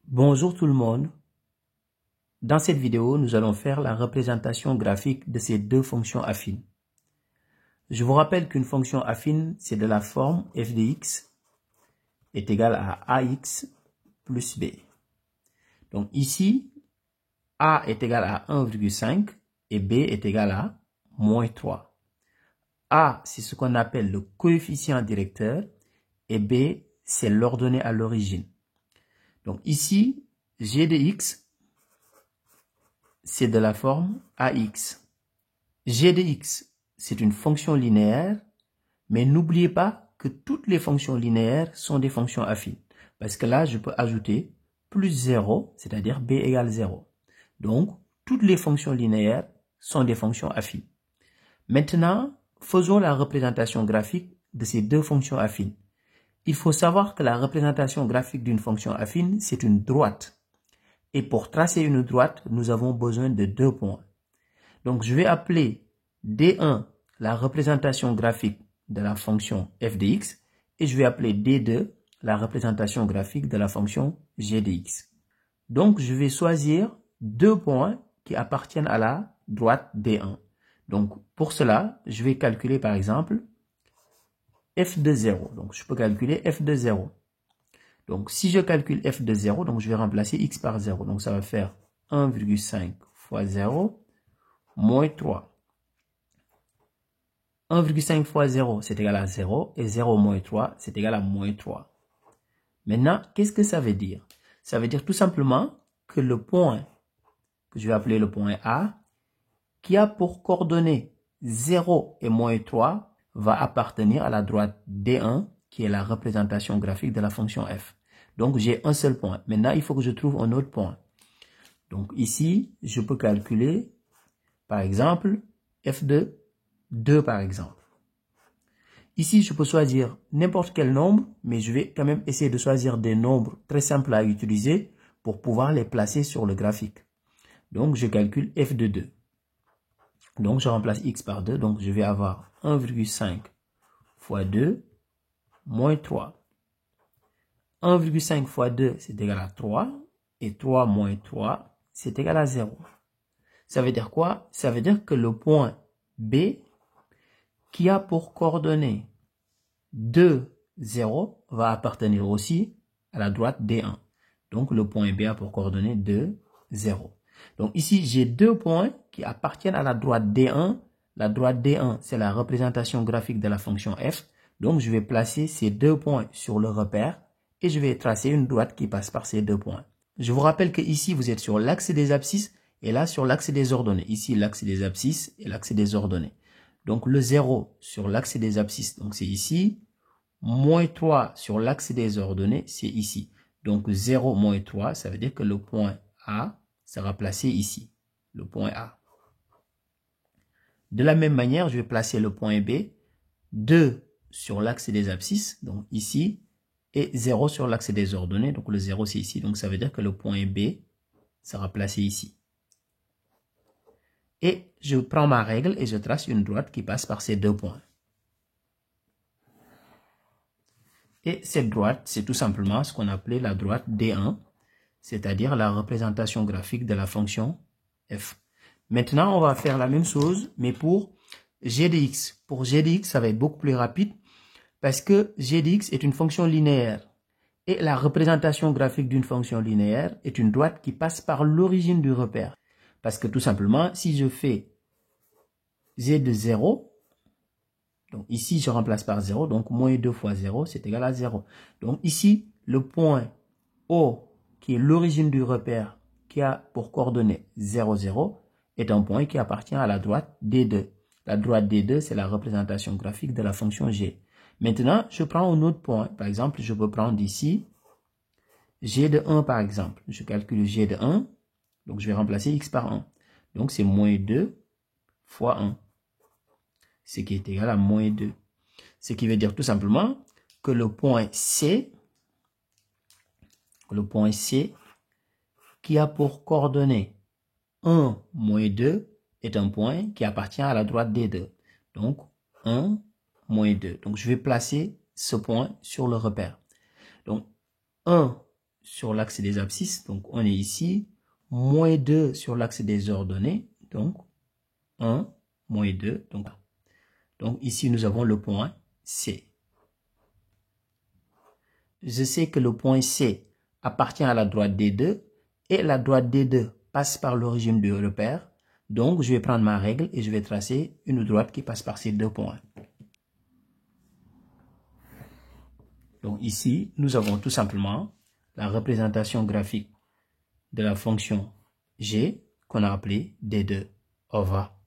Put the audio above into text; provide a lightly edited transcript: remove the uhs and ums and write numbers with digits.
Bonjour tout le monde. Dans cette vidéo, nous allons faire la représentation graphique de ces deux fonctions affines. Je vous rappelle qu'une fonction affine, c'est de la forme f de x est égal à ax plus b. Donc ici, a est égal à 1,5 et b est égal à moins 3. A, c'est ce qu'on appelle le coefficient directeur et b, c'est l'ordonnée à l'origine. Donc ici, g de x, c'est de la forme ax. G de x, c'est une fonction linéaire, mais n'oubliez pas que toutes les fonctions linéaires sont des fonctions affines. Parce que là, je peux ajouter plus 0, c'est-à-dire b égale 0. Donc, toutes les fonctions linéaires sont des fonctions affines. Maintenant, faisons la représentation graphique de ces deux fonctions affines. Il faut savoir que la représentation graphique d'une fonction affine, c'est une droite. Et pour tracer une droite, nous avons besoin de deux points. Donc, je vais appeler D1 la représentation graphique de la fonction f de x et je vais appeler D2 la représentation graphique de la fonction g de x. Donc, je vais choisir deux points qui appartiennent à la droite D1. Donc, pour cela, je vais calculer par exemple f de 0. Donc, je peux calculer f de 0. Donc, si je calcule f de 0, donc je vais remplacer x par 0. Donc, ça va faire 1,5 fois 0 moins 3. 1,5 fois 0, c'est égal à 0. Et 0 moins 3, c'est égal à moins 3. Maintenant, qu'est-ce que ça veut dire? Ça veut dire tout simplement que le point, que je vais appeler le point A, qui a pour coordonnées 0 et moins 3, va appartenir à la droite D1, qui est la représentation graphique de la fonction f. Donc, j'ai un seul point. Maintenant, il faut que je trouve un autre point. Donc, ici, je peux calculer, par exemple, f de 2, par exemple. Ici, je peux choisir n'importe quel nombre, mais je vais quand même essayer de choisir des nombres très simples à utiliser pour pouvoir les placer sur le graphique. Donc, je calcule f de 2. Donc, je remplace x par 2. Donc, je vais avoir 1,5 fois 2 moins 3. 1,5 fois 2, c'est égal à 3. Et 3 moins 3, c'est égal à 0. Ça veut dire quoi? Ça veut dire que le point B, qui a pour coordonnées 2, 0, va appartenir aussi à la droite D1. Donc, le point B a pour coordonnées 2, 0. Donc, ici, j'ai deux points qui appartiennent à la droite D1. La droite D1, c'est la représentation graphique de la fonction f. Donc, je vais placer ces deux points sur le repère et je vais tracer une droite qui passe par ces deux points. Je vous rappelle que ici, vous êtes sur l'axe des abscisses et là, sur l'axe des ordonnées. Ici, l'axe des abscisses et l'axe des ordonnées. Donc, le 0 sur l'axe des abscisses, donc c'est ici. Moins 3 sur l'axe des ordonnées, c'est ici. Donc, 0 moins 3, ça veut dire que le point A sera placé ici. Le point A. De la même manière, je vais placer le point B. 2 sur l'axe des abscisses, donc ici. Et 0 sur l'axe des ordonnées, donc le 0 c'est ici. Donc, ça veut dire que le point B sera placé ici. Et je prends ma règle et je trace une droite qui passe par ces deux points. Et cette droite, c'est tout simplement ce qu'on appelait la droite D1, c'est-à-dire la représentation graphique de la fonction f. Maintenant, on va faire la même chose, mais pour g de x. Pour g de x, ça va être beaucoup plus rapide, parce que g de x est une fonction linéaire. Et la représentation graphique d'une fonction linéaire est une droite qui passe par l'origine du repère. Parce que tout simplement, si je fais g de 0, donc ici, je remplace par 0. Donc, moins 2 fois 0, c'est égal à 0. Donc, ici, le point O, qui est l'origine du repère, qui a pour coordonnées 0, 0, est un point qui appartient à la droite D2. La droite D2, c'est la représentation graphique de la fonction G. Maintenant, je prends un autre point. Par exemple, je peux prendre ici G de 1, par exemple. Je calcule G de 1. Donc, je vais remplacer X par 1. Donc, c'est moins 2 fois 1. Ce qui est égal à moins 2. Ce qui veut dire tout simplement que le point C, qui a pour coordonnées 1, moins 2, est un point qui appartient à la droite D2. Donc, 1, moins 2. Donc, je vais placer ce point sur le repère. Donc, 1, sur l'axe des abscisses. Donc, on est ici. Moins 2 sur l'axe des ordonnées. Donc, 1, moins 2. Donc, ici, nous avons le point C. Je sais que le point C appartient à la droite D2 et la droite D2 passe par l'origine du repère. Donc, je vais prendre ma règle et je vais tracer une droite qui passe par ces deux points. Donc, ici, nous avons tout simplement la représentation graphique de la fonction G qu'on a appelée D2. Au revoir.